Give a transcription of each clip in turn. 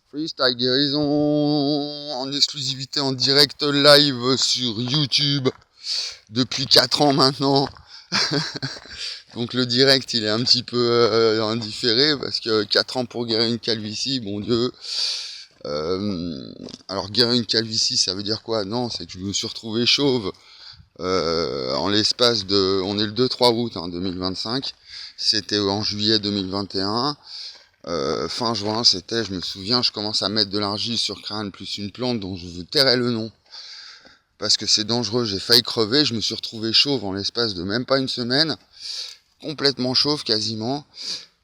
Freestyle guérison en exclusivité en direct live sur YouTube depuis 4 ans maintenant. Donc le direct il est un petit peu indifféré parce que 4 ans pour guérir une calvitie, bon Dieu. Alors guérir une calvitie ça veut dire quoi? Non, c'est que je me suis retrouvé chauve en l'espace de... On est le 2-3 août 2025, c'était en juillet 2021. Fin juin, c'était, je me souviens, je commence à mettre de l'argile sur crâne plus une plante dont je vous tairai le nom parce que c'est dangereux, j'ai failli crever, je me suis retrouvé chauve en l'espace de même pas une semaine, complètement chauve quasiment,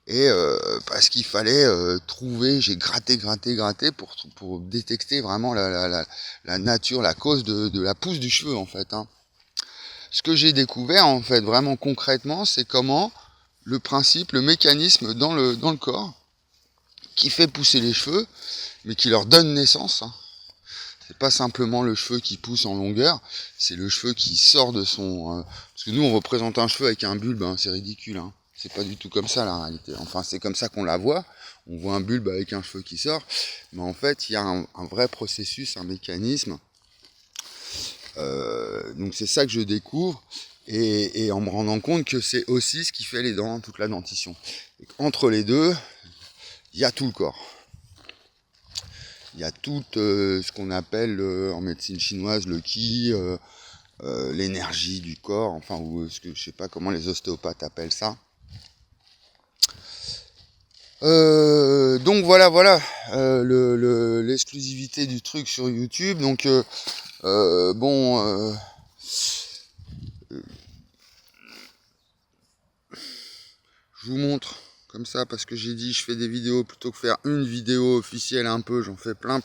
et parce qu'il fallait trouver, j'ai gratté pour détecter vraiment la nature, la cause de la pousse du cheveu en fait. Ce que j'ai découvert en fait vraiment concrètement, c'est comment le principe, le mécanisme dans le corps qui fait pousser les cheveux, mais qui leur donne naissance. C'est pas simplement le cheveu qui pousse en longueur, c'est le cheveu qui sort de son... parce que nous, on représente un cheveu avec un bulbe, c'est ridicule. C'est pas du tout comme ça, la réalité. Enfin, c'est comme ça qu'on la voit. On voit un bulbe avec un cheveu qui sort. Mais en fait, il y a un vrai processus, un mécanisme. Donc c'est ça que je découvre. Et en me rendant compte que c'est aussi ce qui fait les dents, toute la dentition. Et entre les deux, il y a tout le corps. Il y a tout ce qu'on appelle en médecine chinoise le qi, l'énergie du corps, enfin, ou ce que je sais pas comment les ostéopathes appellent ça. Donc voilà, l'exclusivité du truc sur YouTube. Donc bon, je vous montre comme ça parce que j'ai dit je fais des vidéos plutôt que faire une vidéo officielle un peu, j'en fais plein.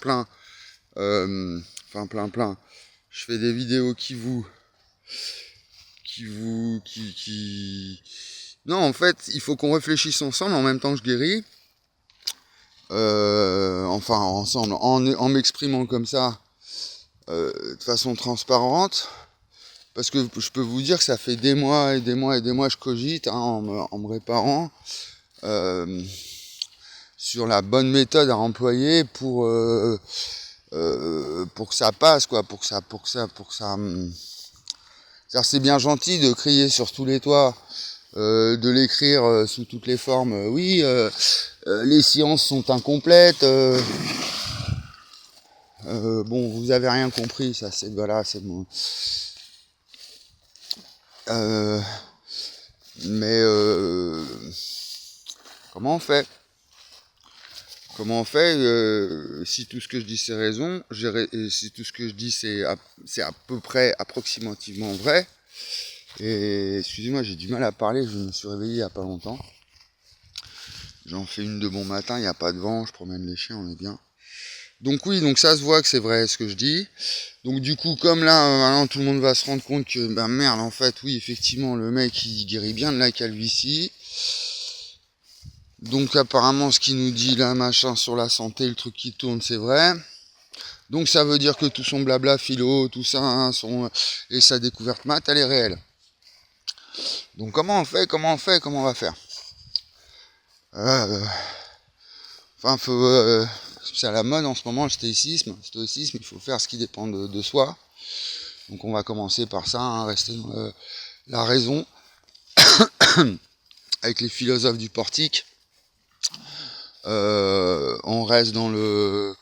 Enfin plein. Je fais des vidéos qui Non, en fait, il faut qu'on réfléchisse ensemble en même temps que je guéris. Enfin, ensemble, en m'exprimant comme ça, de façon transparente. Parce que je peux vous dire que ça fait des mois je cogite en me réparant sur la bonne méthode à employer pour que ça passe, quoi, pour que ça. C'est bien gentil de crier sur tous les toits, de l'écrire sous toutes les formes. Oui, les sciences sont incomplètes. Bon, vous avez rien compris, ça, c'est voilà, c'est bon. Mais comment on fait? Comment on fait si tout ce que je dis c'est raison, si tout ce que je dis c'est à peu près approximativement vrai. Et excusez-moi, j'ai du mal à parler, je me suis réveillé il n'y a pas longtemps. J'en fais une de bon matin, il n'y a pas de vent, je promène les chiens, on est bien. Donc oui, donc ça se voit que c'est vrai ce que je dis. Donc du coup, comme là, maintenant tout le monde va se rendre compte que, ben merde, en fait, oui, effectivement, le mec, il guérit bien de la calvitie. Donc apparemment, ce qu'il nous dit là, machin, sur la santé, le truc qui tourne, c'est vrai. Donc ça veut dire que tout son blabla philo, tout ça, et sa découverte maths, elle est réelle. Donc comment on fait, comment on va faire? Enfin, c'est à la mode en ce moment, le stoïcisme, il faut faire ce qui dépend de soi. Donc on va commencer par ça, rester dans la raison, avec les philosophes du portique. On reste dans le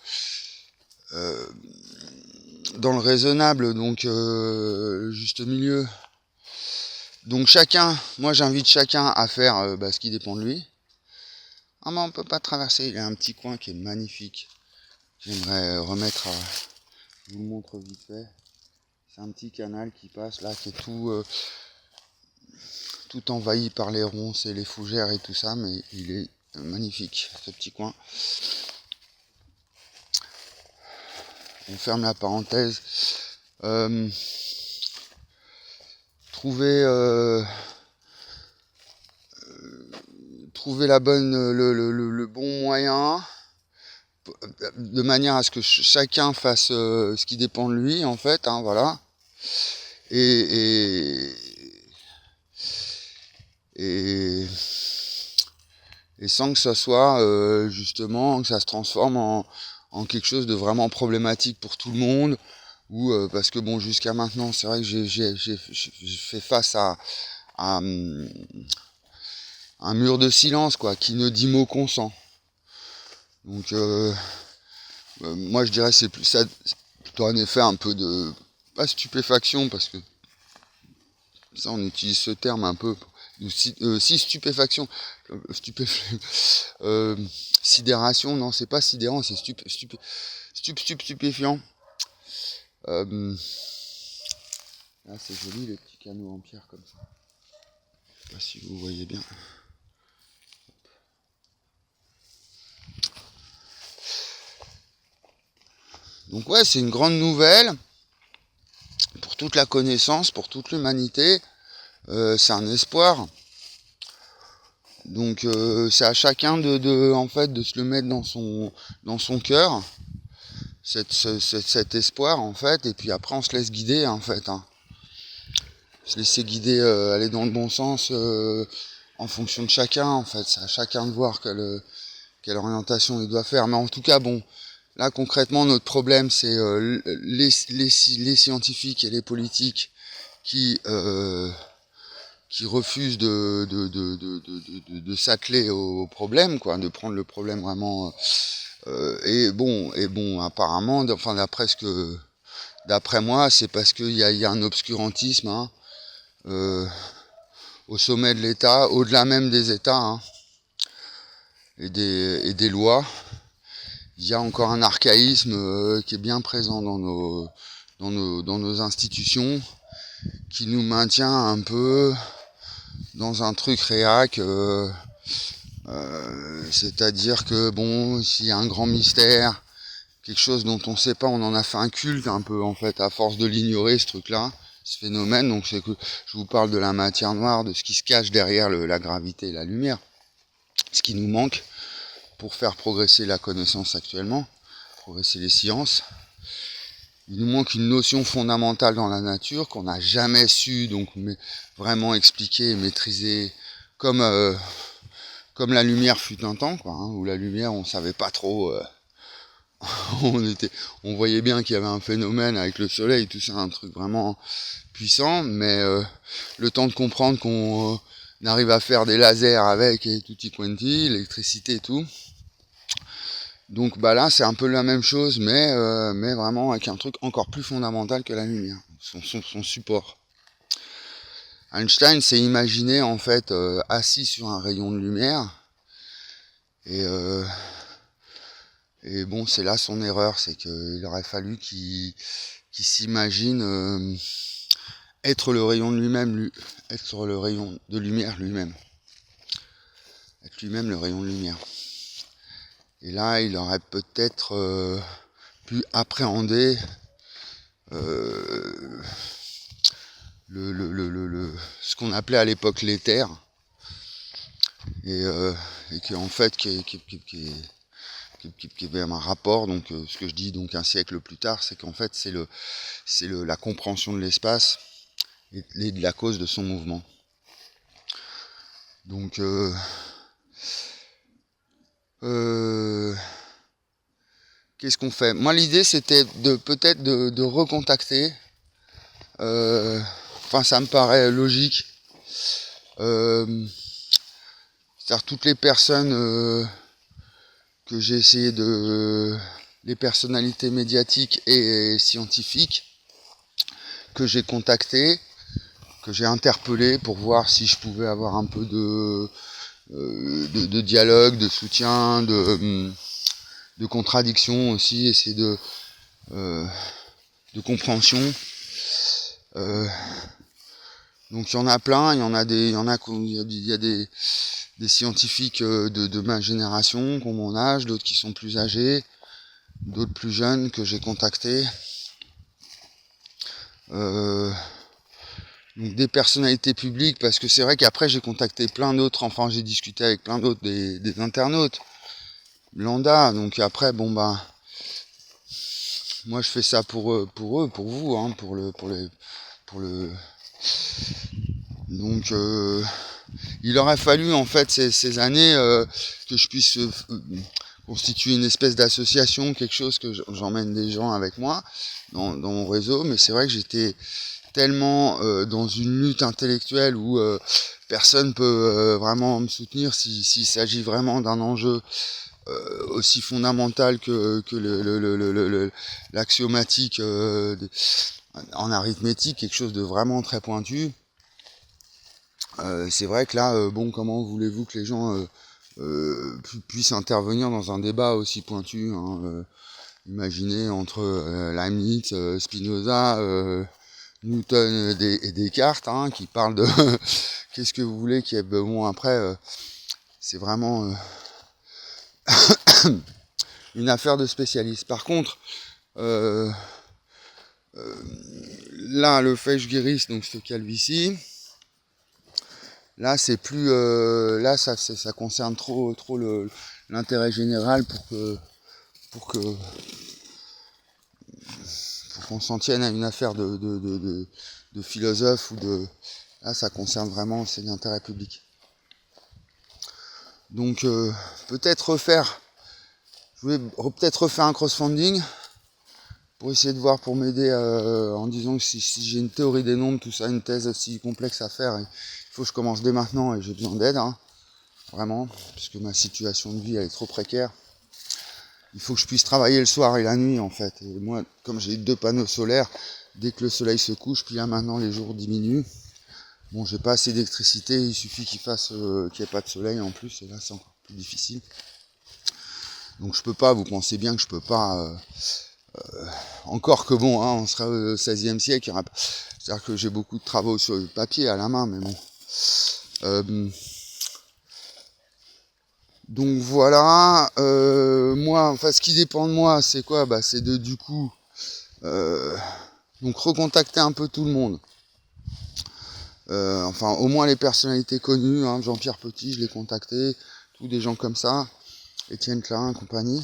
raisonnable, donc juste milieu. Donc moi j'invite chacun à faire ce qui dépend de lui. Ah mais on peut pas traverser, il y a un petit coin qui est magnifique. J'aimerais remettre je vous le montre vite fait. C'est un petit canal qui passe là, qui est tout envahi par les ronces et les fougères et tout ça, mais il est magnifique ce petit coin. On ferme la parenthèse. Trouver la bonne, le bon moyen, de manière à ce que chacun fasse ce qui dépend de lui, en fait, voilà. Et et sans que ça soit justement, que ça se transforme en quelque chose de vraiment problématique pour tout le monde, ou parce que bon, jusqu'à maintenant, c'est vrai que j'ai fait face à un mur de silence, quoi, qui ne dit mot consent. Donc moi je dirais c'est plus ça, plutôt un effet un peu de, pas stupéfaction, parce que ça on utilise ce terme un peu, si stupéfaction, sidération, non c'est pas sidérant, c'est stupéfiant. Là c'est joli les petits canaux en pierre comme ça, je sais pas si vous voyez bien. Donc ouais, c'est une grande nouvelle pour toute la connaissance, pour toute l'humanité. C'est un espoir. Donc c'est à chacun en fait, de se le mettre dans son cœur, cet espoir en fait. Et puis après on se laisse guider en fait. Se laisser guider, aller dans le bon sens en fonction de chacun en fait. C'est à chacun de voir quelle orientation il doit faire. Mais en tout cas bon. Là, concrètement, notre problème, c'est les scientifiques et les politiques qui refusent de s'atteler au problème, quoi, de prendre le problème vraiment. Et bon, apparemment, enfin d'après moi, c'est parce qu'il y a un obscurantisme au sommet de l'État, au-delà même des États et des lois. Il y a encore un archaïsme qui est bien présent dans nos institutions, qui nous maintient un peu dans un truc réac, c'est-à-dire que bon, s'il y a un grand mystère, quelque chose dont on ne sait pas, on en a fait un culte un peu en fait, à force de l'ignorer ce truc-là, ce phénomène. Donc c'est que je vous parle de la matière noire, de ce qui se cache derrière la gravité et la lumière, ce qui nous manque pour faire progresser la connaissance actuellement, progresser les sciences. Il nous manque une notion fondamentale dans la nature qu'on n'a jamais su donc vraiment expliquer et maîtriser comme la lumière fut un temps, quoi, où la lumière on savait pas trop, on voyait bien qu'il y avait un phénomène avec le soleil, tout ça, un truc vraiment puissant, mais le temps de comprendre qu'on arrive à faire des lasers avec et tutti quanti, l'électricité et tout. Donc bah là c'est un peu la même chose, mais vraiment avec un truc encore plus fondamental que la lumière, son support. Einstein s'est imaginé en fait assis sur un rayon de lumière, et bon c'est là son erreur, c'est qu'il aurait fallu qu'il s'imagine être le rayon de lui-même, être le rayon de lumière lui-même, être lui-même le rayon de lumière. Et là, il aurait peut-être pu appréhender ce qu'on appelait à l'époque l'éther, et en fait qui avait un rapport. Donc ce que je dis donc un siècle plus tard, c'est qu'en fait c'est la compréhension de l'espace et de la cause de son mouvement. Donc qu'est-ce qu'on fait? Moi l'idée c'était peut-être de recontacter, enfin ça me paraît logique, c'est-à-dire toutes les personnes que j'ai essayé les personnalités médiatiques et scientifiques que j'ai contactées, que j'ai interpellées pour voir si je pouvais avoir un peu de dialogue, de soutien, de contradiction aussi, essayer de compréhension. Donc il y en a plein, il y a des scientifiques de ma génération, qui ont mon âge, d'autres qui sont plus âgés, d'autres plus jeunes que j'ai contactés. Donc des personnalités publiques, parce que c'est vrai qu'après j'ai contacté plein d'autres, enfin j'ai discuté avec plein d'autres, des internautes lambda. Donc après bon bah moi je fais ça pour eux, pour vous, pour le donc il aurait fallu en fait ces années que je puisse constituer une espèce d'association, quelque chose que j'emmène des gens avec moi dans mon réseau, mais c'est vrai que j'étais tellement dans une lutte intellectuelle où personne peut vraiment me soutenir s'il s'agit vraiment d'un enjeu aussi fondamental que l'axiomatique en arithmétique, quelque chose de vraiment très pointu. C'est vrai que là, bon, comment voulez-vous que les gens puissent intervenir dans un débat aussi pointu, hein, imaginez entre Leibniz, Spinoza, Newton et Descartes, hein, qui parlent de qu'est-ce que vous voulez qu'il y ait. Bon, après, c'est vraiment une affaire de spécialistes. Par contre, là, le fait que je guérisse donc ce calvitie, là c'est plus, là ça concerne trop l'intérêt général pour qu'on s'en tienne à une affaire de philosophe ou de. Là, ça concerne vraiment, c'est l'intérêt public. Donc, peut-être refaire. Je voulais peut-être refaire un crowdfunding pour essayer de voir, pour m'aider en disant que si j'ai une théorie des nombres, tout ça, une thèse aussi complexe à faire, il faut que je commence dès maintenant et j'ai besoin d'aide, hein, vraiment, parce que ma situation de vie elle est trop précaire. Il faut que je puisse travailler le soir et la nuit en fait. Et moi, comme j'ai 2 panneaux solaires, dès que le soleil se couche, puis là maintenant les jours diminuent. Bon, j'ai pas assez d'électricité, il suffit qu'il n'y ait pas de soleil en plus, et là c'est encore plus difficile. Donc je peux pas, vous pensez bien que je peux pas. Encore que bon, hein, on serait au XVIe siècle, c'est-à-dire que j'ai beaucoup de travaux sur le papier à la main, mais bon. Donc voilà, moi, enfin ce qui dépend de moi, c'est quoi? Bah c'est de du coup donc recontacter un peu tout le monde. Enfin au moins les personnalités connues, hein, Jean-Pierre Petit, je l'ai contacté, tous des gens comme ça, Étienne Klein, compagnie.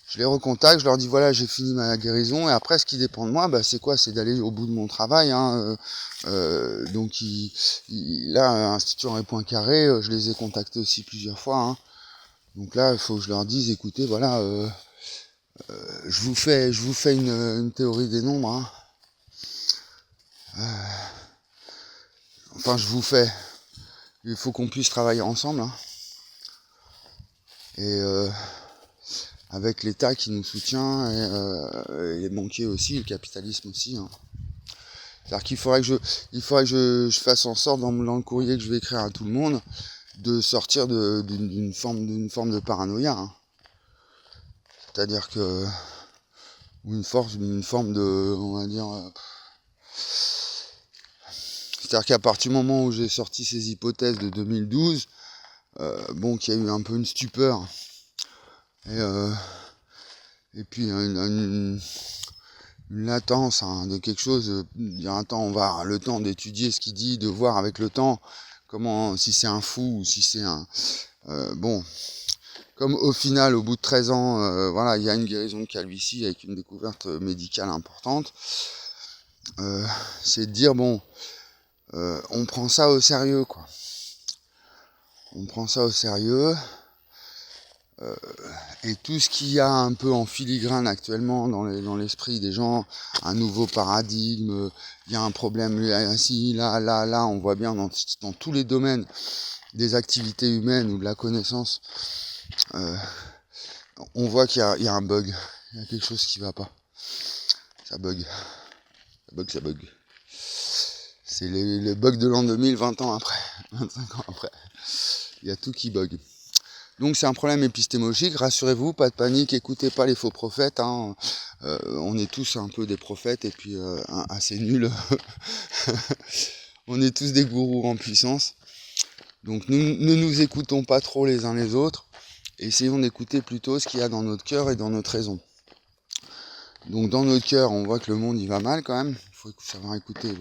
Je les recontacte, je leur dis voilà, j'ai fini ma guérison, et après ce qui dépend de moi, bah, c'est quoi? C'est d'aller au bout de mon travail, hein. Donc là, Institut Henri Poincaré, je les ai contactés aussi plusieurs fois, hein. Donc là, il faut que je leur dise, écoutez, voilà, je vous fais une théorie des nombres, hein. Enfin, il faut qu'on puisse travailler ensemble, hein. Et avec l'État qui nous soutient, et les banquiers aussi, le capitalisme aussi, hein. C'est-à-dire qu'il faudrait que je fasse en sorte, dans le courrier que je vais écrire à tout le monde, de sortir d'une forme de paranoïa, hein. C'est-à-dire que une forme de, on va dire, c'est-à-dire qu'à partir du moment où j'ai sorti ces hypothèses de 2012, bon, qu'il y a eu un peu une stupeur, et puis une latence, hein, de quelque chose. Il y a un temps, on va avoir le temps d'étudier ce qu'il dit, de voir avec le temps comment, si c'est un fou ou si c'est un bon. Comme au final, au bout de 13 ans, voilà, il y a une guérison de calvitie avec une découverte médicale importante. C'est de dire bon, on prend ça au sérieux, quoi. On prend ça au sérieux. Et tout ce qu'il y a un peu en filigrane actuellement dans l'esprit des gens, un nouveau paradigme, il y a un problème ainsi, là, on voit bien dans tous les domaines des activités humaines ou de la connaissance, on voit qu'il y a un bug, il y a quelque chose qui va pas. Ça bug. C'est les bugs de l'an 2000, 20 ans après, 25 ans après. Il y a tout qui bug. Donc c'est un problème épistémologique, rassurez-vous, pas de panique, écoutez pas les faux prophètes, hein. On est tous un peu des prophètes et puis assez nuls. On est tous des gourous en puissance. Donc ne nous écoutons pas trop les uns les autres, essayons d'écouter plutôt ce qu'il y a dans notre cœur et dans notre raison. Donc dans notre cœur, on voit que le monde il va mal quand même, il faut savoir écouter.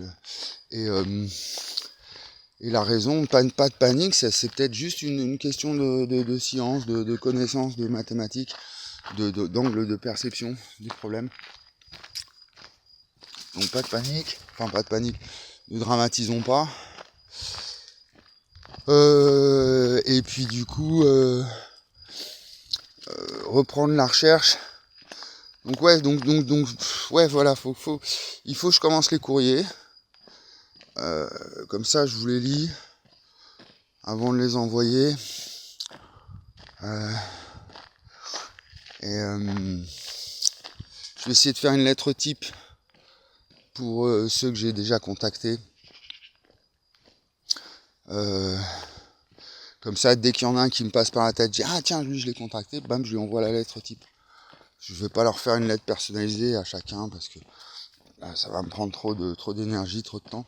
Et la raison, pas de panique, c'est peut-être juste une question de science, de connaissance, de mathématiques, d'angle de perception du problème. Donc pas de panique, ne dramatisons pas. Et puis du coup, reprendre la recherche. Donc ouais, ouais, voilà, il faut que je commence les courriers. Comme ça, je vous les lis avant de les envoyer. Je vais essayer de faire une lettre type pour ceux que j'ai déjà contactés. Comme ça, dès qu'il y en a un qui me passe par la tête, je dis ah tiens, lui je l'ai contacté, bam, je lui envoie la lettre type. Je vais pas leur faire une lettre personnalisée à chacun parce que ça va me prendre trop d'énergie, trop de temps.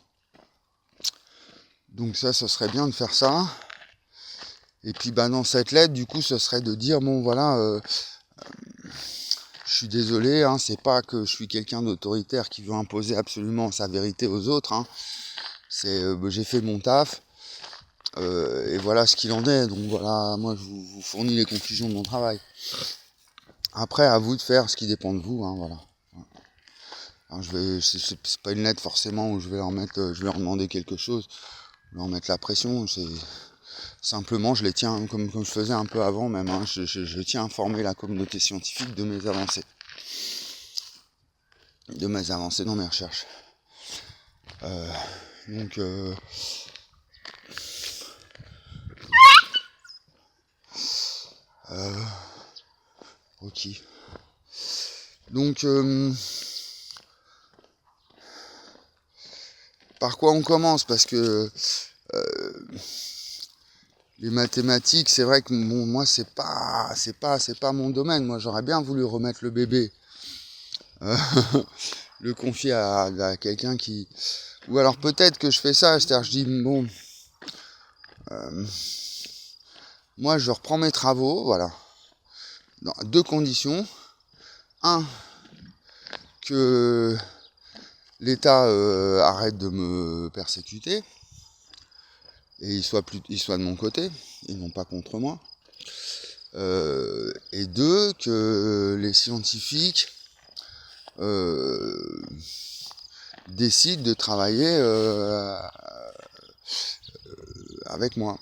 Donc ça serait bien de faire ça. Et puis dans cette lettre, du coup, ce serait de dire bon voilà, je suis désolé, hein, c'est pas que je suis quelqu'un d'autoritaire qui veut imposer absolument sa vérité aux autres. Hein. C'est j'ai fait mon taf. Et voilà ce qu'il en est. Donc voilà, moi je vous fournis les conclusions de mon travail. Après, à vous de faire ce qui dépend de vous. Hein, voilà. Alors, c'est pas une lettre forcément où je vais leur demander quelque chose, leur mettre la pression. C'est simplement, je les tiens comme je faisais un peu avant même. Hein, je tiens à informer la communauté scientifique de mes avancées dans mes recherches. Donc ok. Donc par quoi on commence? Parce que les mathématiques, c'est vrai que bon, moi c'est pas mon domaine. Moi j'aurais bien voulu remettre le bébé, le confier à quelqu'un qui, ou alors peut-être que je fais ça, c'est-à-dire je dis bon, moi je reprends mes travaux, voilà, dans deux conditions. Un, que l'État arrête de me persécuter et il soit de mon côté et non pas contre moi. Et deux, que les scientifiques décident de travailler avec moi,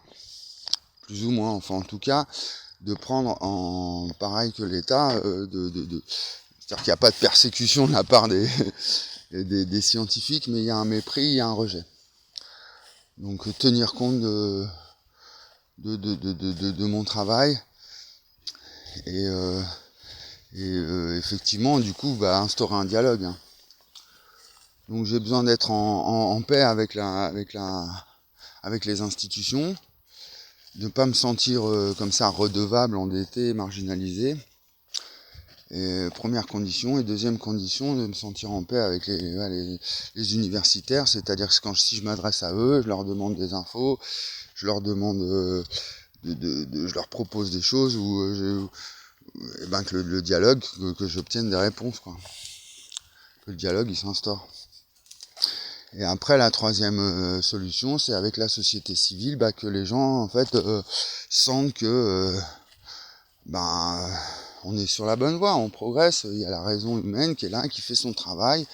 plus ou moins, enfin en tout cas de prendre en pareil que l'État, c'est-à-dire qu'il n'y a pas de persécution de la part des scientifiques, mais il y a un mépris, il y a un rejet. Donc tenir compte de mon travail et effectivement du coup instaurer un dialogue. Hein. Donc j'ai besoin d'être en paix avec les institutions, de ne pas me sentir comme ça redevable, endetté, marginalisé. Et première condition, et deuxième condition, de me sentir en paix avec les universitaires, c'est-à-dire que si je m'adresse à eux, je leur demande des infos, je leur demande je leur propose des choses que le dialogue, que j'obtienne des réponses, quoi. Que le dialogue il s'instaure. Et après la troisième solution, c'est avec la société civile, que les gens en fait sentent que on est sur la bonne voie, on progresse, il y a la raison humaine qui est là, qui fait son travail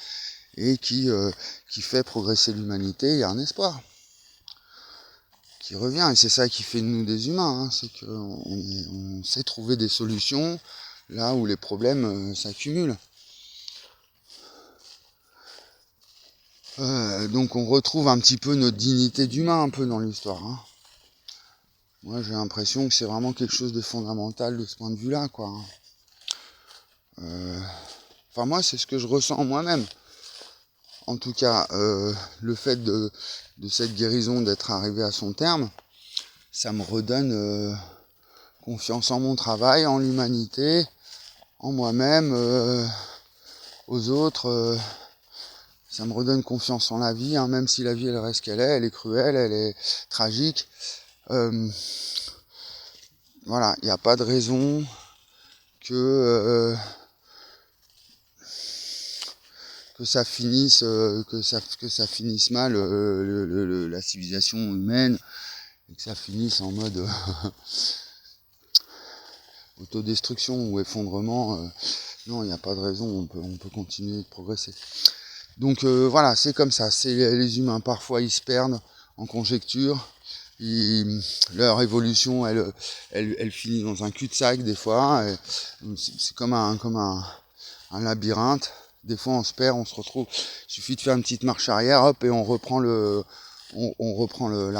et qui fait progresser l'humanité, il y a un espoir qui revient, et c'est ça qui fait de nous des humains, hein, c'est qu'on sait trouver des solutions là où les problèmes s'accumulent. Donc on retrouve un petit peu notre dignité d'humain un peu dans l'histoire. Hein. Moi j'ai l'impression que c'est vraiment quelque chose de fondamental de ce point de vue-là, quoi. Enfin moi c'est ce que je ressens moi-même. En tout cas, le fait de cette guérison, d'être arrivé à son terme, ça me redonne confiance en mon travail, en l'humanité, en moi-même, aux autres. Ça me redonne confiance en la vie, hein, même si la vie elle reste qu'elle est cruelle, elle est tragique. Voilà, il n'y a pas de raison que ça finisse mal la civilisation humaine, et que ça finisse en mode autodestruction ou effondrement. Non, il n'y a pas de raison, on peut continuer de progresser. Donc voilà, c'est comme ça, c'est les humains parfois ils se perdent en conjecture, leur évolution, elle finit dans un cul-de-sac des fois. C'est comme un labyrinthe. Des fois on se perd, on se retrouve. Il suffit de faire une petite marche arrière, hop, et on reprend la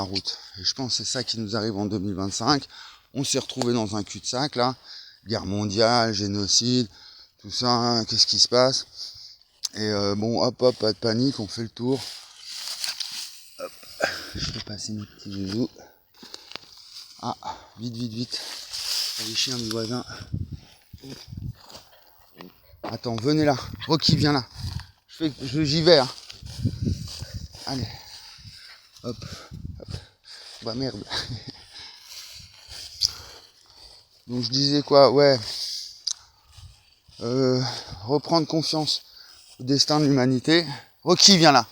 route. Et je pense que c'est ça qui nous arrive en 2025. On s'est retrouvé dans un cul-de-sac là, guerre mondiale, génocide, tout ça, hein, qu'est-ce qui se passe? Et bon, hop, pas de panique, on fait le tour. Hop, je peux passer mes petits zouzous. Ah, vite. Les chiens du voisin. Attends, venez là. Rocky, viens là. J'y vais. Hein. Allez. Hop. Bah merde. Donc je disais quoi? Ouais. Reprendre confiance au destin de l'humanité. Rocky, viens là.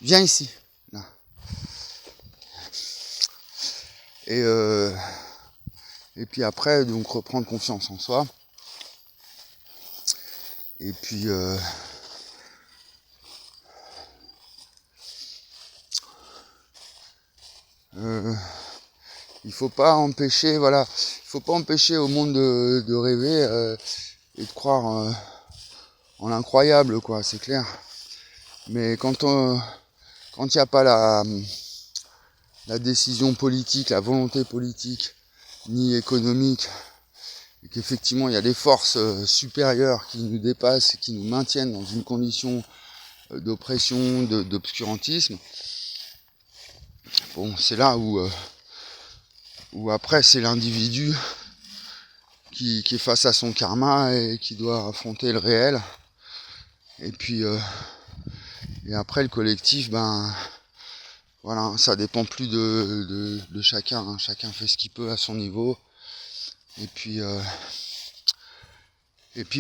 Viens ici. Là. Et puis après, donc reprendre confiance en soi. Et puis il faut pas empêcher, voilà, il faut pas empêcher au monde de rêver et de croire en l'incroyable, quoi, c'est clair. Mais quand il n'y a pas la décision politique, la volonté politique, ni économique, et qu'effectivement il y a des forces supérieures qui nous dépassent et qui nous maintiennent dans une condition d'oppression, d'obscurantisme, bon, c'est là où après c'est l'individu qui est face à son karma et qui doit affronter le réel. Et puis et après le collectif, ben voilà, ça dépend plus de chacun, hein. Chacun fait ce qu'il peut à son niveau. Et puis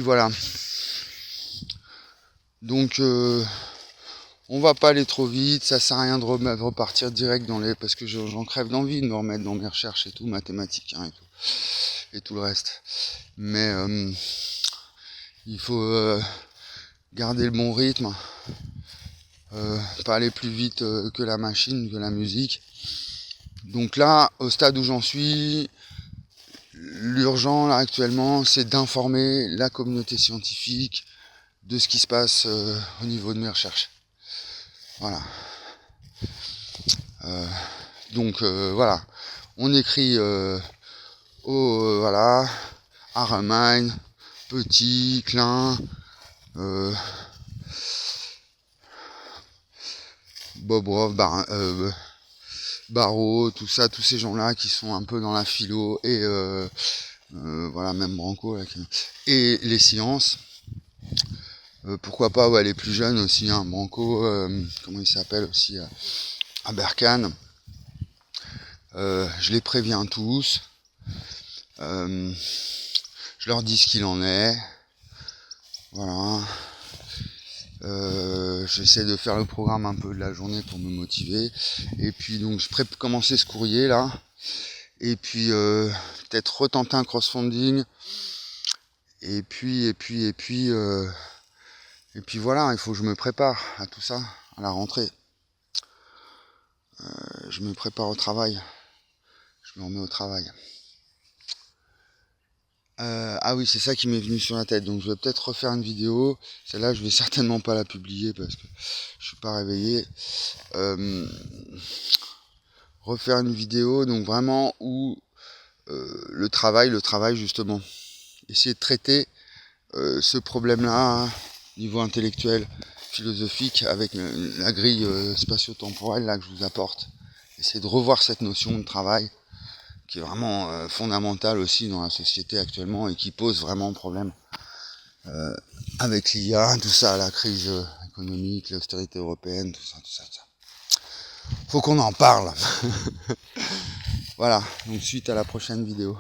voilà. Donc on va pas aller trop vite, ça sert à rien de repartir direct parce que j'en crève d'envie de me remettre dans mes recherches et tout, mathématiques, hein, et tout le reste. Mais il faut garder le bon rythme, pas aller plus vite que la machine, que la musique. Donc là, au stade où j'en suis, l'urgent là actuellement, c'est d'informer la communauté scientifique de ce qui se passe au niveau de mes recherches. Voilà. Donc voilà, on écrit voilà, Aramain, Petit, Klein, Bob Roth, Barreau, tout ça, tous ces gens-là qui sont un peu dans la philo et voilà, même Branco là, et les sciences. Pourquoi pas, ouais, les plus jeunes aussi, hein, Branco, comment il s'appelle aussi, Aberkan. Je les préviens tous. Je leur dis ce qu'il en est. Voilà. J'essaie de faire le programme un peu de la journée pour me motiver. Et puis donc je prépare commencer ce courrier là. Et puis peut-être retenter un crowdfunding. Et puis voilà, il faut que je me prépare à tout ça, à la rentrée. Je me prépare au travail. Je me remets au travail. Ah oui, c'est ça qui m'est venu sur la tête. Donc je vais peut-être refaire une vidéo. Celle-là, je vais certainement pas la publier parce que je suis pas réveillé. Refaire une vidéo, donc vraiment où le travail justement. Essayer de traiter ce problème-là, hein, niveau intellectuel, philosophique, avec la grille spatio-temporelle là que je vous apporte. Essayer de revoir cette notion de travail qui est vraiment fondamentale aussi dans la société actuellement et qui pose vraiment problème avec l'IA, tout ça, la crise économique, l'austérité européenne, tout ça. Faut qu'on en parle. Voilà, donc suite à la prochaine vidéo.